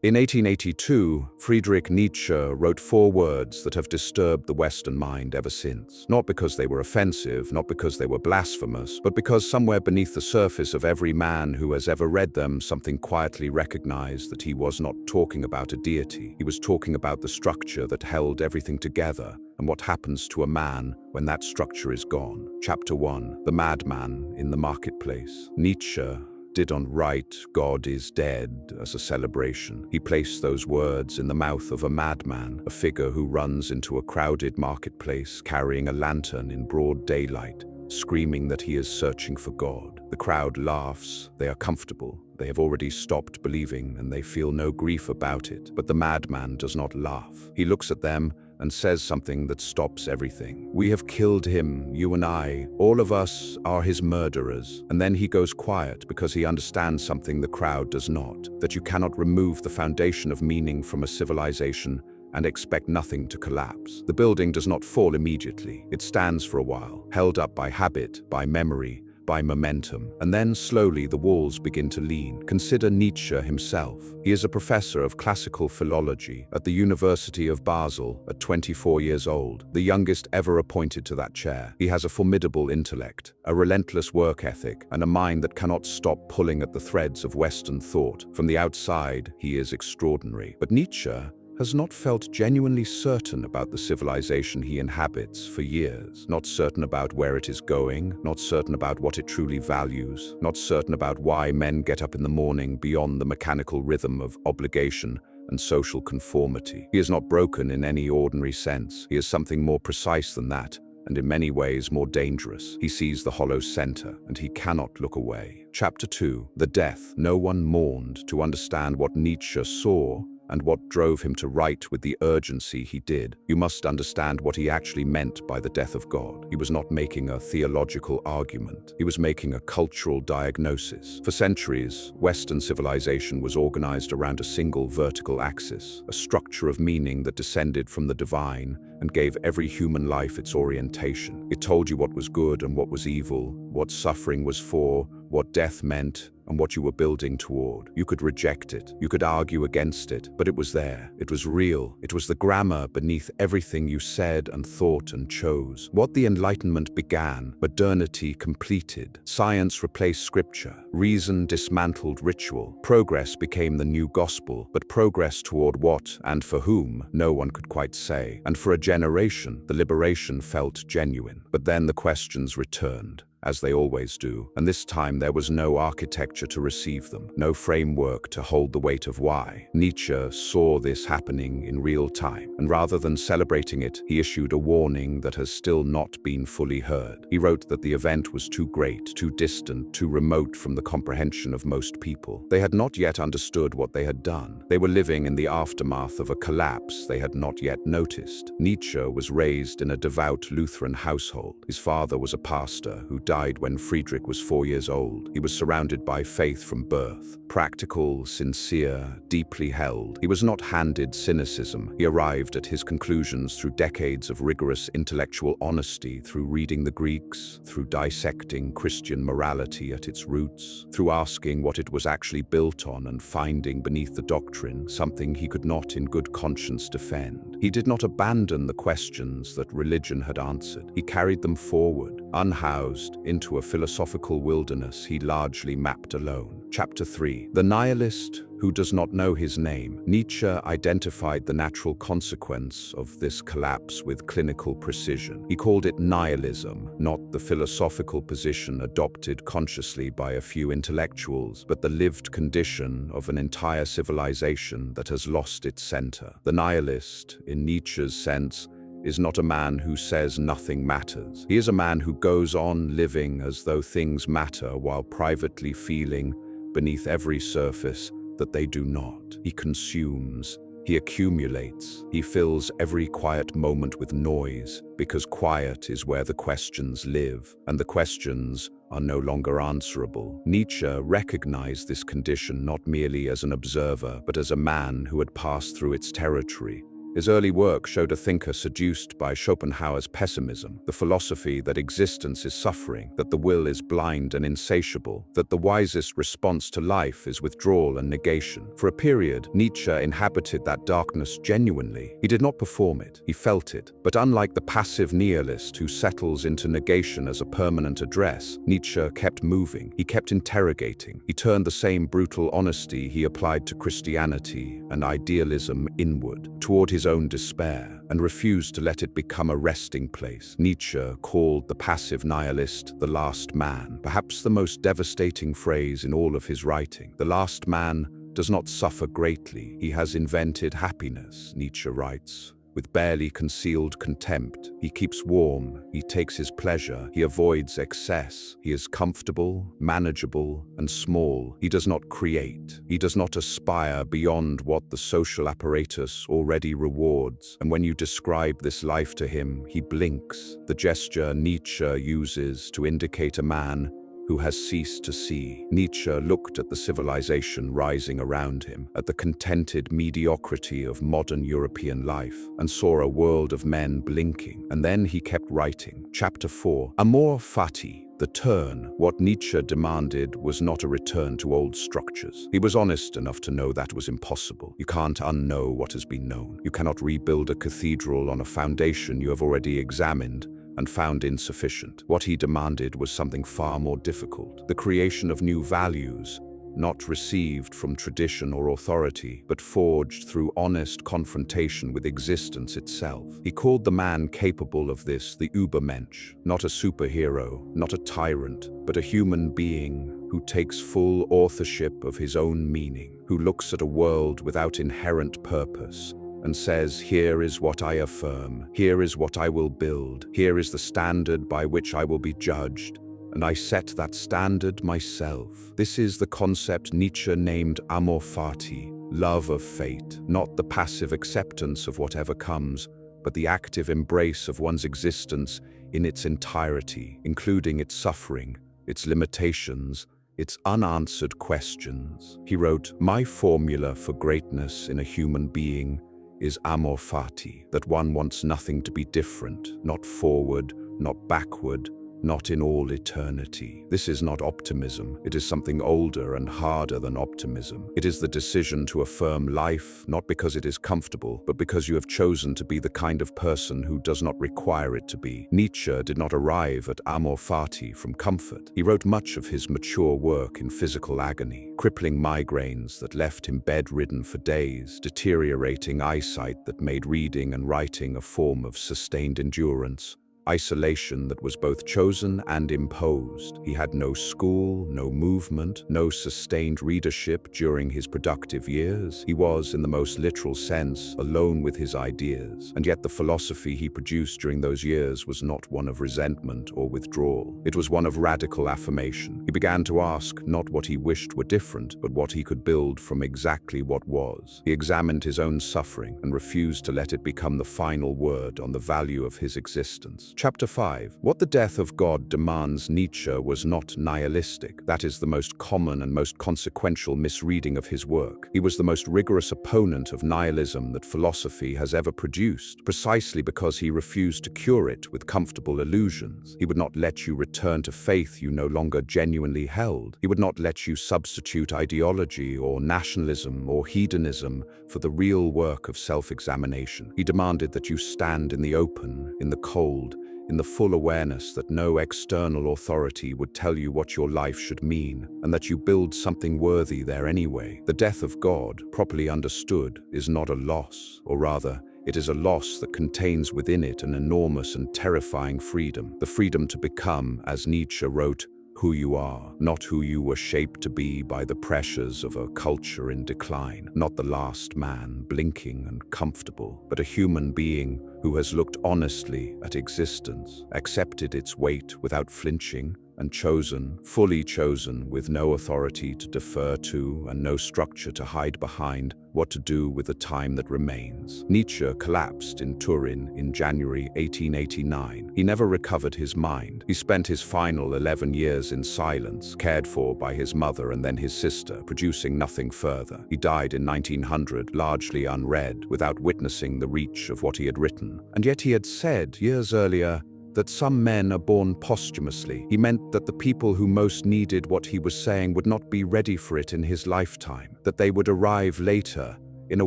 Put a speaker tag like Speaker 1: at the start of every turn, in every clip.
Speaker 1: In 1882, Friedrich Nietzsche wrote 4 words that have disturbed the Western mind ever since. Not because they were offensive, not because they were blasphemous, but because somewhere beneath the surface of every man who has ever read them, something quietly recognized that he was not talking about a deity. He was talking about the structure that held everything together and what happens to a man when that structure is gone. Chapter 1. The Madman in the Marketplace. Nietzsche did not write "God is dead" as a celebration. He placed those words in the mouth of a madman, a figure who runs into a crowded marketplace carrying a lantern in broad daylight, screaming that he is searching for God. The crowd laughs. They are comfortable. They have already stopped believing and they feel no grief about it. But the madman does not laugh. He looks at them and says something that stops everything. "We have killed him, you and I. All of us are his murderers." And then he goes quiet because he understands something the crowd does not, that you cannot remove the foundation of meaning from a civilization and expect nothing to collapse. The building does not fall immediately. It stands for a while, held up by habit, by memory, by momentum, and then slowly the walls begin to lean. Consider Nietzsche himself. He is a professor of classical philology at the University of Basel at 24 years old, the youngest ever appointed to that chair. He has a formidable intellect, a relentless work ethic, and a mind that cannot stop pulling at the threads of Western thought. From the outside, he is extraordinary. But Nietzsche has not felt genuinely certain about the civilization he inhabits for years. Not certain about where it is going, not certain about what it truly values, not certain about why men get up in the morning beyond the mechanical rhythm of obligation and social conformity. He is not broken in any ordinary sense. He is something more precise than that, and in many ways more dangerous. He sees the hollow center, and he cannot look away. Chapter 2. The Death. No one mourned to understand what Nietzsche saw and what drove him to write with the urgency he did. You must understand what he actually meant by the death of God. He was not making a theological argument. He was making a cultural diagnosis. For centuries, Western civilization was organized around a single vertical axis, a structure of meaning that descended from the divine and gave every human life its orientation. It told you what was good and what was evil, what suffering was for, what death meant, and what you were building toward. You could reject it, you could argue against it, but it was there. It was real. It was the grammar beneath everything you said and thought and chose. What the Enlightenment began, modernity completed. Science replaced scripture. Reason dismantled ritual. Progress became the new gospel, but progress toward what and for whom, no one could quite say. And for a generation, the liberation felt genuine. But then the questions returned, as they always do, and this time there was no architecture to receive them, no framework to hold the weight of why. Nietzsche saw this happening in real time, and rather than celebrating it, he issued a warning that has still not been fully heard. He wrote that the event was too great, too distant, too remote from the comprehension of most people. They had not yet understood what they had done. They were living in the aftermath of a collapse they had not yet noticed. Nietzsche was raised in a devout Lutheran household. His father was a pastor who died when Friedrich was 4 years old. He was surrounded by faith from birth. Practical, sincere, deeply held. He was not handed cynicism. He arrived at his conclusions through decades of rigorous intellectual honesty, through reading the Greeks, through dissecting Christian morality at its roots, through asking what it was actually built on and finding beneath the doctrine something he could not in good conscience defend. He did not abandon the questions that religion had answered. He carried them forward, unhoused, into a philosophical wilderness he largely mapped alone. Chapter 3. The Nihilist who does not know his name. Nietzsche identified the natural consequence of this collapse with clinical precision. He called it nihilism, not the philosophical position adopted consciously by a few intellectuals, but the lived condition of an entire civilization that has lost its center. The nihilist, in Nietzsche's sense, is not a man who says nothing matters. He is a man who goes on living as though things matter while privately feeling, beneath every surface, that they do not. He consumes, he accumulates, he fills every quiet moment with noise, because quiet is where the questions live, and the questions are no longer answerable. Nietzsche recognized this condition not merely as an observer, but as a man who had passed through its territory, His early work showed a thinker seduced by Schopenhauer's pessimism, the philosophy that existence is suffering, that the will is blind and insatiable, that the wisest response to life is withdrawal and negation. For a period, Nietzsche inhabited that darkness genuinely. He did not perform it, he felt it. But unlike the passive nihilist who settles into negation as a permanent address, Nietzsche kept moving, he kept interrogating. He turned the same brutal honesty he applied to Christianity and idealism inward, toward his own despair, and refused to let it become a resting place. Nietzsche called the passive nihilist the last man, perhaps the most devastating phrase in all of his writing. The last man does not suffer greatly. He has invented happiness, Nietzsche writes. With barely concealed contempt, he keeps warm, he takes his pleasure, he avoids excess, he is comfortable, manageable, and small. He does not create, he does not aspire beyond what the social apparatus already rewards. And when you describe this life to him, he blinks, the gesture Nietzsche uses to indicate a man who has ceased to see. Nietzsche looked at the civilization rising around him, at the contented mediocrity of modern European life, and saw a world of men blinking. And then he kept writing. Chapter 4. Amor fati. The turn. What Nietzsche demanded was not a return to old structures. He was honest enough to know that was impossible. You can't unknow what has been known. You cannot rebuild a cathedral on a foundation you have already examined and found insufficient. What he demanded was something far more difficult, the creation of new values, not received from tradition or authority, but forged through honest confrontation with existence itself. He called the man capable of this the Übermensch, not a superhero, not a tyrant, but a human being who takes full authorship of his own meaning, who looks at a world without inherent purpose, and says, here is what I affirm, here is what I will build, here is the standard by which I will be judged, and I set that standard myself. This is the concept Nietzsche named amor fati, love of fate, not the passive acceptance of whatever comes, but the active embrace of one's existence in its entirety, including its suffering, its limitations, its unanswered questions. He wrote, my formula for greatness in a human being is amor fati, that one wants nothing to be different, not forward, not backward, not in all eternity. This is not optimism. It is something older and harder than optimism. It is the decision to affirm life, not because it is comfortable, but because you have chosen to be the kind of person who does not require it to be. Nietzsche did not arrive at amor fati from comfort. He wrote much of his mature work in physical agony, crippling migraines that left him bedridden for days, deteriorating eyesight that made reading and writing a form of sustained endurance, isolation that was both chosen and imposed. He had no school, no movement, no sustained readership during his productive years. He was, in the most literal sense, alone with his ideas. And yet the philosophy he produced during those years was not one of resentment or withdrawal. It was one of radical affirmation. He began to ask not what he wished were different, but what he could build from exactly what was. He examined his own suffering and refused to let it become the final word on the value of his existence. Chapter 5. What the death of God demands Nietzsche was not nihilistic. That is the most common and most consequential misreading of his work. He was the most rigorous opponent of nihilism that philosophy has ever produced, precisely because he refused to cure it with comfortable illusions. He would not let you return to faith you no longer genuinely held. He would not let you substitute ideology or nationalism or hedonism for the real work of self-examination. He demanded that you stand in the open, in the cold, in the full awareness that no external authority would tell you what your life should mean, and that you build something worthy there anyway. The death of God, properly understood, is not a loss, or rather, it is a loss that contains within it an enormous and terrifying freedom. The freedom to become, as Nietzsche wrote, who you are, not who you were shaped to be by the pressures of a culture in decline, not the last man, blinking and comfortable, but a human being who has looked honestly at existence, accepted its weight without flinching, and chosen, fully chosen, with no authority to defer to and no structure to hide behind, what to do with the time that remains. Nietzsche collapsed in Turin in January 1889. He never recovered his mind. He spent his final 11 years in silence, cared for by his mother and then his sister, producing nothing further. He died in 1900, largely unread, without witnessing the reach of what he had written. And yet he had said, years earlier, that some men are born posthumously. He meant that the people who most needed what he was saying would not be ready for it in his lifetime, that they would arrive later, in a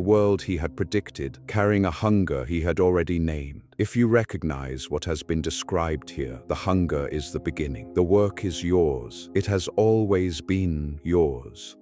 Speaker 1: world he had predicted, carrying a hunger he had already named. If you recognize what has been described here, the hunger is the beginning. The work is yours. It has always been yours.